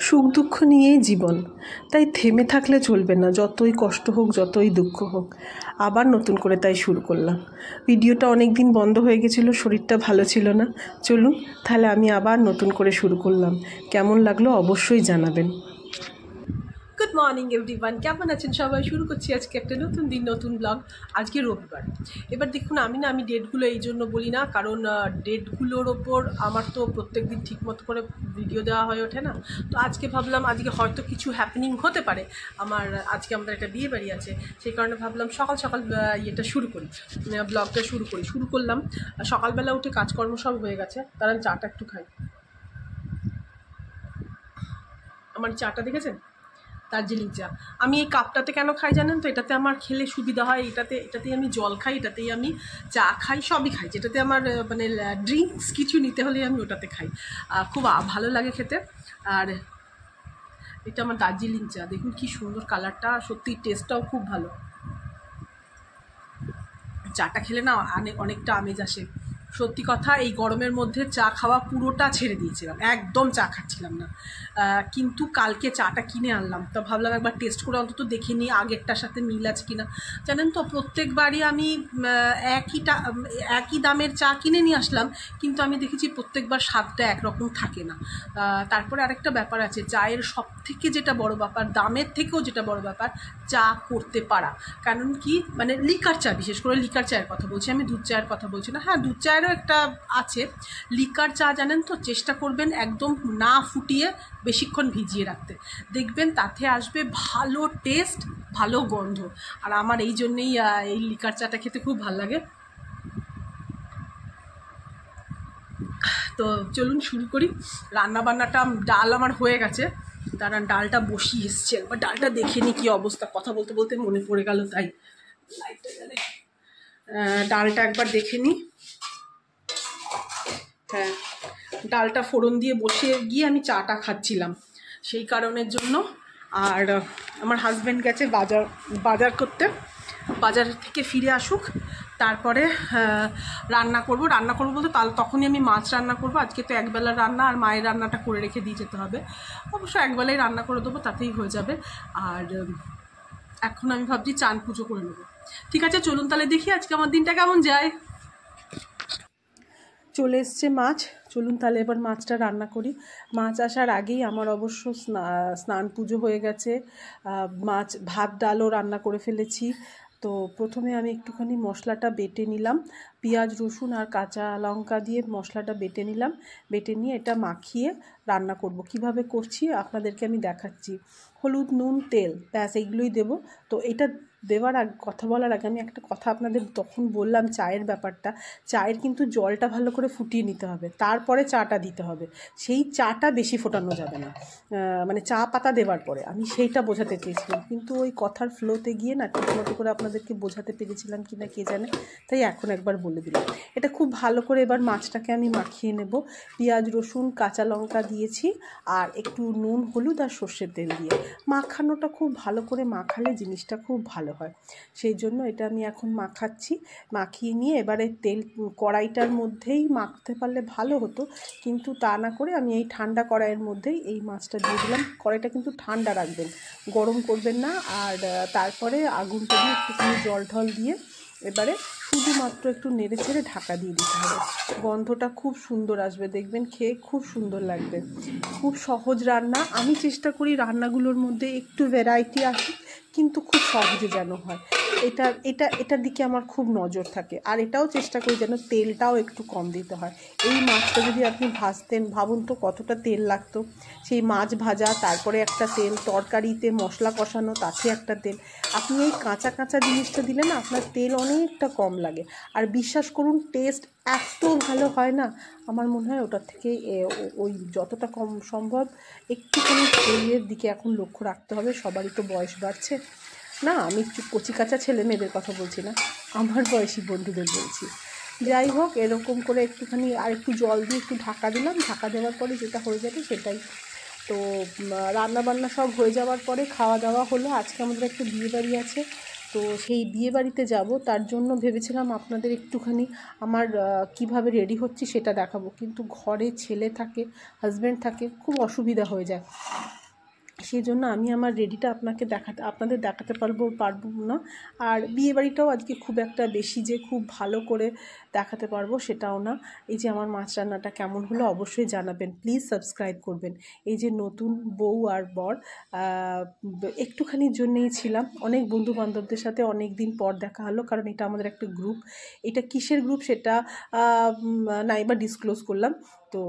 সুখ দুঃখ নিয়েই জীবন, তাই থেমে থাকলে চলবে না। যতই কষ্ট হোক, যতই দুঃখ হোক, আবার নতুন করে তাই শুরু করলাম। ভিডিওটা অনেক দিন বন্ধ হয়ে গেছিলো, শরীরটা ভালো ছিল না। চলুন তাহলে আমি আবার নতুন করে শুরু করলাম। কেমন লাগলো অবশ্যই জানাবেন। গুড মর্নিং এভরিওয়ান, কেমন আছেন সবাই? শুরু করছি আজকে একটা নতুন দিন, নতুন ব্লগ। আজকে রবিবার। এবার দেখুন, আমি ডেটগুলো এই জন্য বলি না, কারণ ডেটগুলোর ওপর আমার তো প্রত্যেক দিন ঠিকমতো করে ভিডিও দেওয়া হয়ে ওঠে না। তো আজকে ভাবলাম আজকে হয়তো কিছু হ্যাপেনিং হতে পারে। আজকে আমাদের একটা বিয়ে বাড়ি আছে, সেই কারণে ভাবলাম সকাল সকাল ব্লগটা শুরু করলাম। সকালবেলা উঠে কাজকর্ম সব হয়ে গেছে, তারা চাটা একটু খাই। আমার চাটা দেখেছেন? দার্জিলিং চা। আমি এই কাপটাতে কেন খাই জানেন তো? এটাতে আমার খেলে সুবিধা হয়। এটাতেই আমি জল খাই, এটাতেই আমি চা খাই, সবই খাই। যেটাতে আমার মানে ড্রিঙ্কস কিছু নিতে হলে আমি ওটাতে খাই। খুব ভালো লাগে খেতে। আর এটা আমার দার্জিলিং চা। দেখুন কি সুন্দর কালারটা, সত্যি টেস্টটাও খুব ভালো। চাটা খেলে না অনেকটা আমেজ আসে। সত্যি কথা, এই গরমের মধ্যে চা খাওয়া পুরোটা ছেড়ে দিয়েছিলাম, একদম চা খাচ্ছিলাম না। কিন্তু কালকে চাটা কিনে আনলাম, তা ভাবলাম একবার টেস্ট করে অন্তত দেখে নিই আগেরটার সাথে মিল আছে কিনা। জানেন তো, প্রত্যেকবারই আমি একই দামের চা কিনে নিয়ে আসলাম, কিন্তু আমি দেখেছি প্রত্যেকবার স্বাদটা একরকম থাকে না। তারপরে আরেকটা ব্যাপার আছে, চায়ের সব থেকে যেটা বড় ব্যাপার, দামের থেকেও যেটা বড় ব্যাপার, চা করতে পারা। কারণ কি, মানে লিকার চা, বিশেষ করে লিকার চায়ের কথা বলছি, আমি দুধ চায়ের কথা বলছি না। হ্যাঁ, দুধ চায়েরও একটা আছে। লিকার চা জানেন তো, চেষ্টা করবেন একদম না ফুটিয়ে বেশিক্ষণ ভিজিয়ে রাখতে, দেখবেন তাতে আসবে ভালো টেস্ট, ভালো গন্ধ। আর আমার এই জন্যেই এই লিকার চাটা খেতে খুব ভালো লাগে। তো চলুন শুরু করি। রান্নাবান্নাটা, ডাল আমার হয়ে গেছে, তারা ডালটা বসিয়ে এসছে। একবার ডালটা দেখে নি কি অবস্থা, কথা বলতে বলতে মনে পড়ে গেল, তাই ডালটা একবার দেখে নি। হ্যাঁ, ডালটা ফোড়ন দিয়ে বসিয়ে গিয়ে আমি চাটা খাচ্ছিলাম, সেই কারণের জন্য। আর আমার হাজব্যান্ড গেছে বাজার করতে, বাজার থেকে ফিরে আসুক, তারপরে রান্না করব বলতে তখনই আমি মাছ রান্না করব। আজকে তো একবেলার রান্না, আর মায়ের রান্নাটা করে রেখে দিয়ে যেতে হবে। অবশ্য একবেলাই রান্না করে দেবো, তাতেই হয়ে যাবে। আর এখন আমি ভাবছি চান পুজো করে নেবো। ঠিক আছে, চলুন তাহলে দেখি আজকে আমার দিনটা কেমন যায়। চলে এসছে মাছ, চলুন তাহলে এবার মাছটা রান্না করি। মাছ আসার আগেই আমার অবশ্য স্নান পুজো হয়ে গেছে। ভাত ডালও রান্না করে ফেলেছি। তো প্রথমে আমি একটুখানি মশলাটা বেটে নিলাম, পেঁয়াজ রসুন আর কাঁচা লঙ্কা দিয়ে মশলাটা বেটে নিলাম। বেটে নিয়ে এটা মাখিয়ে রান্না করব। কিভাবে করছি আপনাদেরকে আমি দেখাচ্ছি। হলুদ, নুন, তেল, ব্যাস এইগুলোই দেবো। তো এটা দেওয়ার কথা বলার আগে আমি একটা কথা আপনাদের তখন বললাম, চায়ের ব্যাপারটা। চায়ের কিন্তু জলটা ভালো করে ফুটিয়ে নিতে হবে, তারপরে চাটা দিতে হবে। সেই চাটা বেশি ফোটানো যাবে না, মানে চা পাতা দেওয়ার পরে। আমি সেইটা বোঝাতে চেয়েছিলাম, কিন্তু ওই কথার ফ্লোতে গিয়ে না ঠিকমতো করে আপনাদেরকে বোঝাতে পেরেছিলাম কি না কে জানে, তাই এখন একবার বলে দিলাম। এটা খুব ভালো করে এবার মাছটাকে আমি মাখিয়ে নেব। পেঁয়াজ রসুন কাঁচা লঙ্কা দিয়েছি, আর একটু নুন হলুদ আর সর্ষের তেল দিয়ে মাখানোটা খুব ভালো করে মাখালে জিনিসটা খুব ভালো হয়। সেই জন্য এটা আমি এখন মাখাচ্ছি। মাখিয়ে নিয়ে এবারে কড়াইটার মধ্যেই মাখতে পারলে ভালো হতো, কিন্তু তা না করে আমি এই ঠান্ডা কড়াইয়ের মধ্যেই এই মাছটা দিয়ে দিলাম। কড়াইটা কিন্তু ঠান্ডা রাখবেন, গরম করবেন না। আর তারপরে আগুনটা দিয়ে একটুখানি জল ঢল দিয়ে এবারে শুধুমাত্র একটু নেড়ে ছেড়ে ঢাকা দিয়ে দিতে হবে। গন্ধটা খুব সুন্দর আসবে, দেখবেন খেয়ে খুব সুন্দর লাগবে। খুব সহজ রান্না। আমি চেষ্টা করি রান্নাগুলোর মধ্যে একটু ভ্যারাইটি আসে, কিন্তু খুব সহজে যেন হয়। এটার দিকে আমার খুব নজর থাকে। আর এটাও চেষ্টা করি যেন তেলটাও একটু কম দিতে হয়। এই মাছটা যদি আপনি ভাজতেন, ভাবুন তো কতটা তেল লাগতো। সেই মাছ ভাজা, তারপরে একটা তেল, তরকারিতে মশলা কষানো, তাতে একটা তেল। আপনি এই কাঁচা কাঁচা জিনিসটা দিলে না আপনার তেল অনেকটা কম লাগে। আর বিশ্বাস করুন, টেস্ট এত ভালো হয় না। আমার মনে হয় ওটার থেকে ওই যতটা কম সম্ভব একটুখানি তেলের দিকে এখন লক্ষ্য রাখতে হবে। সবারই তো বয়স বাড়ছে না, আমি কচি কাঁচা ছেলে মেয়েদের কথা বলছি না, আমার বয়সী বন্ধুদের বলছি। যাই হোক, এরকম করে একটুখানি আর একটু জল দিয়ে একটু ঢাকা দিলাম। ঢাকা দেওয়ার পরে যেটা হয়ে যাবে সেটাই। তো রান্নাবান্না সব হয়ে যাওয়ার পরে খাওয়া দাওয়া হলো। আজকে আমাদের একটা বিয়ে বাড়ি আছে, তো সেই বিয়েবাড়িতে যাব, তার জন্য ভেবেছিলাম আপনাদের একটুখানি আমার কিভাবে রেডি হচ্ছি সেটা দেখাবো, কিন্তু ঘরে ছেলে থাকে, হাজব্যান্ড থাকে, খুব অসুবিধা হয়ে যায়। সেই জন্য আমি আমার রেডিটা আপনাদের দেখাতে পারবো না। আর বিয়েবাড়িটাও আজকে খুব একটা বেশি যে খুব ভালো করে দেখাতে পারবো সেটাও না। এই যে আমার মাছ রান্নাটা কেমন হলো অবশ্যই জানাবেন, প্লিজ সাবস্ক্রাইব করবেন। এই যে নতুন বউ আর বর, একটুখানির জন্যেই ছিলাম, অনেক বন্ধু বান্ধবদের সাথে অনেক দিন পর দেখা হলো, কারণ এটা আমাদের একটা গ্রুপ। এটা কিসের গ্রুপ সেটা নাইবা ডিসক্লোজ করলাম। তো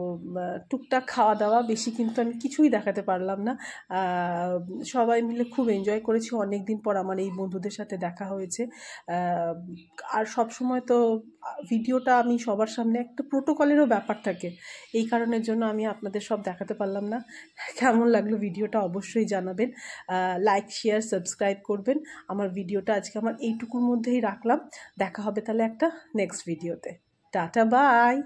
টুকটাক খাওয়া দাওয়া, বেশি কিন্তু আমি কিছুই দেখাতে পারলাম না। সবাই মিলে খুব এনজয় করেছি, অনেক দিন পর আমার এই বন্ধুদের সাথে দেখা হয়েছে। আর সব সময় তো ভিডিওটা আমি সবার সামনে একটা প্রোটোকলেরও ব্যাপার থাকে, এই কারণের জন্য আমি আপনাদের সব দেখাতে পারলাম না। কেমন লাগলো ভিডিওটা অবশ্যই জানাবেন, লাইক শেয়ার সাবস্ক্রাইব করবেন। আমার ভিডিওটা আজকে আমার এইটুকুর মধ্যেই রাখলাম, দেখা হবে তাহলে একটা নেক্সট ভিডিওতে। Tata bye.